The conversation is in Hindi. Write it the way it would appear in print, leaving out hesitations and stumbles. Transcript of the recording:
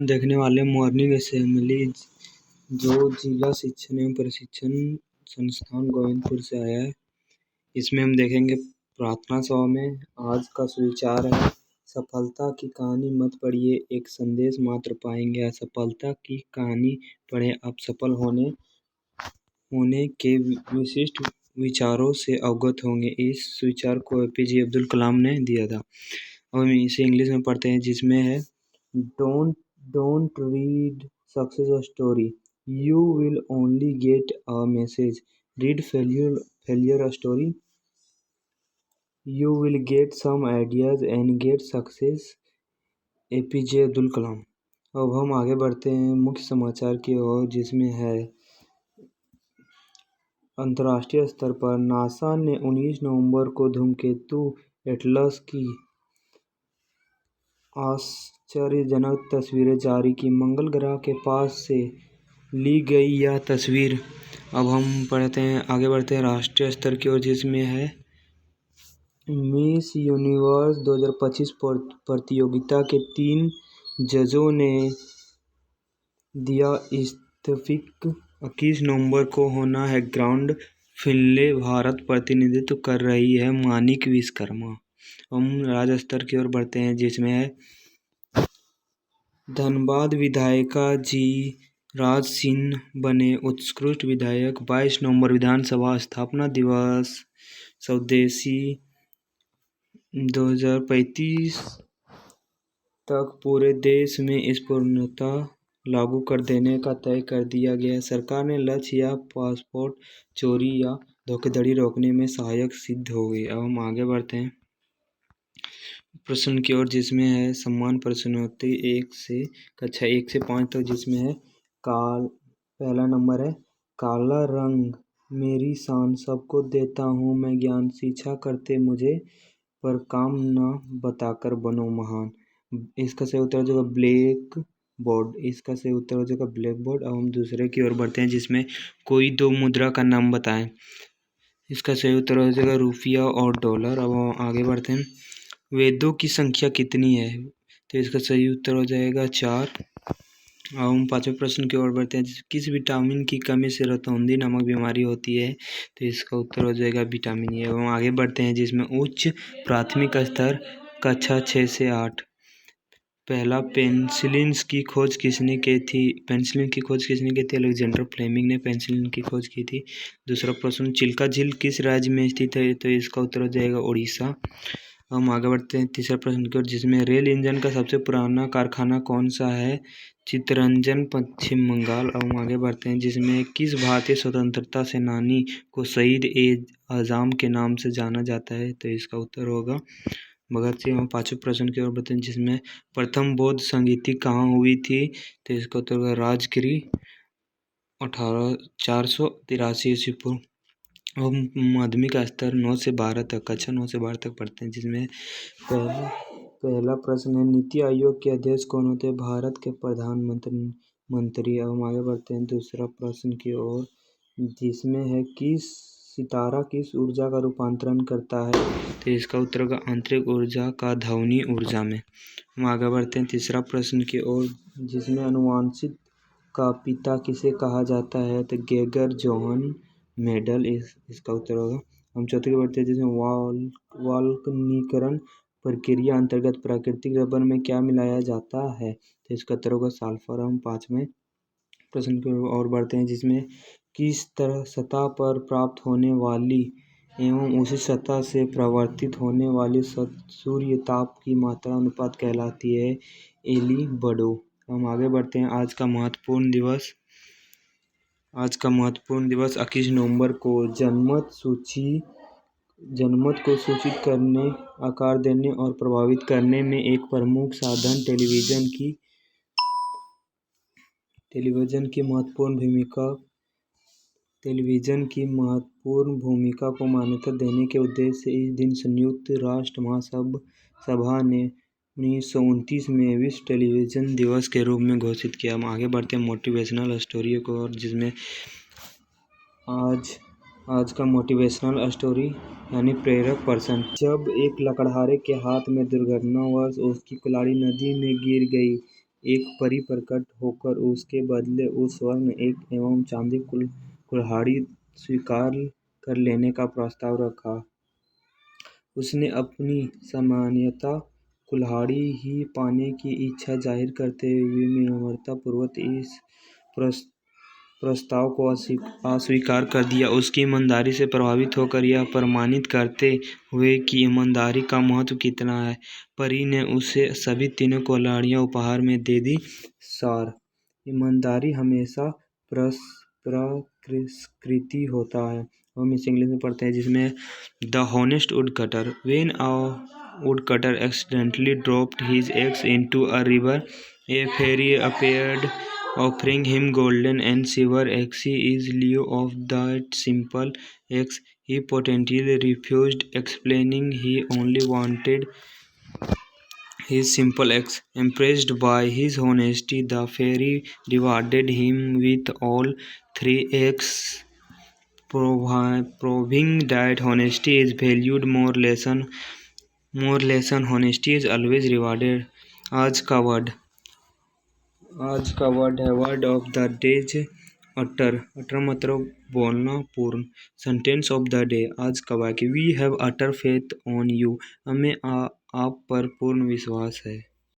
देखने वाले मॉर्निंग असेंबली जो जिला शिक्षण एवं प्रशिक्षण संस्थान गोविंदपुर से आया है। इसमें हम देखेंगे प्रार्थना सभा में आज का सुविचार है, सफलता की कहानी मत पढ़िए, एक संदेश मात्र पाएंगे। असफलता की कहानी पढ़े, आप सफल होने के विशिष्ट विचारों से अवगत होंगे। इस सुविचार को एपीजे अब्दुल कलाम ने दिया था। अब हम इसे इंग्लिश में पढ़ते हैं, जिसमें है Don't read success story. You will only get a message. Read failure story. You will get some ideas and get success. APJ Abdul Kalam. अब हम आगे बढ़ते हैं मुख्य समाचार की ओर, जिसमें है अंतर्राष्ट्रीय स्तर पर नासा ने 19 नवंबर को धूमकेतु एटलस की आश्चर्यजनक तस्वीरें जारी की। मंगल ग्रह के पास से ली गई यह तस्वीर। अब हम आगे बढ़ते हैं राष्ट्रीय स्तर की ओर, जिसमें है मिस यूनिवर्स 2025 प्रतियोगिता के 3 जजों ने दिया इस्तीफा। 21 नवंबर को होना है ग्रांड फिनाले। भारत प्रतिनिधित्व कर रही है मानिक विश्वकर्मा। हम राज्य स्तर की ओर बढ़ते हैं, जिसमें है धनबाद विधायिका जी राज सिंह बने उत्कृष्ट विधायक। 22 नवंबर विधानसभा स्थापना दिवस। स्वदेशी 2035 तक पूरे देश में इस पूर्णतः लागू कर देने का तय कर दिया गया। सरकार ने लक्ष्य या पासपोर्ट चोरी या धोखाधड़ी रोकने में सहायक सिद्ध हो गई। अब हम आगे बढ़ते हैं प्रश्न की ओर, जिसमें है सम्मान प्रश्नोत्तरी कक्षा 1 से 5 तक, जिसमें है पहला नंबर है काला रंग मेरी शान, सबको देता हूँ मैं ज्ञान, शिक्षा करते मुझे पर काम ना बताकर बनो महान। इसका सही उत्तर हो जाएगा ब्लैक बोर्ड। इसका सही उत्तर हो जाएगा ब्लैक बोर्ड। अब हम दूसरे की ओर बढ़ते हैं, जिसमें कोई 2 मुद्रा का नाम बताएं। इसका सही उत्तर हो जाएगा रुपया और डॉलर। अब हम आगे बढ़ते हैं, वेदों की संख्या कितनी है? तो इसका सही उत्तर हो जाएगा 4। अब हम 5वें प्रश्न की ओर बढ़ते हैं, किस विटामिन की कमी से रतौंधी नामक बीमारी होती है? तो इसका उत्तर हो जाएगा विटामिन ए। अब हम आगे बढ़ते हैं, जिसमें उच्च प्राथमिक स्तर कक्षा 6 से 8। पहला पेनिसिलिन की खोज किसने की थी? अलेक्जेंडर फ्लेमिंग ने पेनिसिलिन की खोज की थी। दूसरा प्रश्न, चिल्का झील किस राज्य में स्थित है? तो इसका उत्तर हो जाएगा उड़ीसा। हम आगे बढ़ते हैं तीसरा प्रश्न की ओर, जिसमें रेल इंजन का सबसे पुराना कारखाना कौन सा है? चित्तरंजन, पश्चिम बंगाल। अब हम आगे बढ़ते हैं, जिसमें किस भारतीय स्वतंत्रता सेनानी को शहीद ए आजम के नाम से जाना जाता है? तो इसका उत्तर होगा भगत सिंह। हम 5वें प्रश्न की ओर बढ़ते हैं, जिसमें प्रथम बौद्ध संगीति कहाँ हुई थी? तो इसका उत्तर होगा राजगिरी 483 ईस्वी पूर्व। हम माध्यमिक स्तर 9 से 12 तक, कक्षा 9 से 12 तक पढ़ते हैं, जिसमें पहला प्रश्न है नीति आयोग के अध्यक्ष कौन होते हैं? भारत के प्रधानमंत्री। अब हम आगे बढ़ते हैं दूसरा प्रश्न की ओर, जिसमें है किस सितारा किस ऊर्जा का रूपांतरण करता है? तो इसका उत्तर होगा आंतरिक ऊर्जा का ध्वनि ऊर्जा में। हम आगे बढ़ते हैं तीसरा प्रश्न की ओर, जिसमें अनुवांशिक का पिता किसे कहा जाता है? तो गेगर जोहन मेडल इसका उत्तर होगा। हम चौथे की बढ़ते हैं, जिसमें वाल्कनीकरण प्रक्रिया अंतर्गत प्राकृतिक रबर में क्या मिलाया जाता है? तो इसका उत्तर होगा सल्फर। हम 5वें प्रश्न की ओर बढ़ते हैं, जिसमें किस तरह सतह पर प्राप्त होने वाली एवं उसी सतह से प्रवर्तित होने वाली सूर्य ताप की मात्रा अनुपात कहलाती है? एलिबडो। हम आगे बढ़ते हैं आज का महत्वपूर्ण दिवस 21 नवंबर को जनमत को सूचित करने, आकार देने और प्रभावित करने में एक प्रमुख साधन टेलीविज़न की महत्वपूर्ण भूमिका को मान्यता देने के उद्देश्य से इस दिन संयुक्त राष्ट्र महासभा ने 1929 में विश्व टेलीविज़न दिवस के रूप में घोषित किया। हम आगे बढ़ते हैं मोटिवेशनल स्टोरी को, और जिसमें आज का मोटिवेशनल स्टोरी यानी प्रेरक पर्सन। जब एक लकड़हारे के हाथ में दुर्घटनावश उसकी कुल्हाड़ी नदी में गिर गई, एक परी प्रकट होकर उसके बदले उस स्वर्ण एक एवं चांदी कुल्हाड़ी स्वीकार कर लेने का प्रस्ताव रखा। उसने अपनी सामान्यता कुल्हाड़ी ही पाने की इच्छा जाहिर करते हुए विनम्रतापूर्वक इस प्रस्ताव को अस्वीकार कर दिया। उसकी ईमानदारी से प्रभावित होकर यह प्रमाणित करते हुए कि ईमानदारी का महत्व कितना है, परी ने उसे सभी तीनों कुल्हाड़ियाँ उपहार में दे दी। सार: ईमानदारी हमेशा प्रकृति होता है। हम इसे इंग्लिश में पढ़ते हैं, जिसमें the honest woodcutter when a woodcutter accidentally dropped his axe into a river, a fairy appeared offering him golden and silver axes in lieu of that simple axe. He potentially refused, explaining he only wanted his simple axe. Impressed by his honesty, the fairy rewarded him with all three axes, proving that honesty is valued. More lesson: honesty is always rewarded. आज का वर्ड है वर्ड ऑफ द डेज अटर। अटर मतलब बोलना, पूर्ण। सेंटेंस ऑफ द डे, आज का वाक्य: we have utter faith on you, हमें आप पर पूर्ण विश्वास है।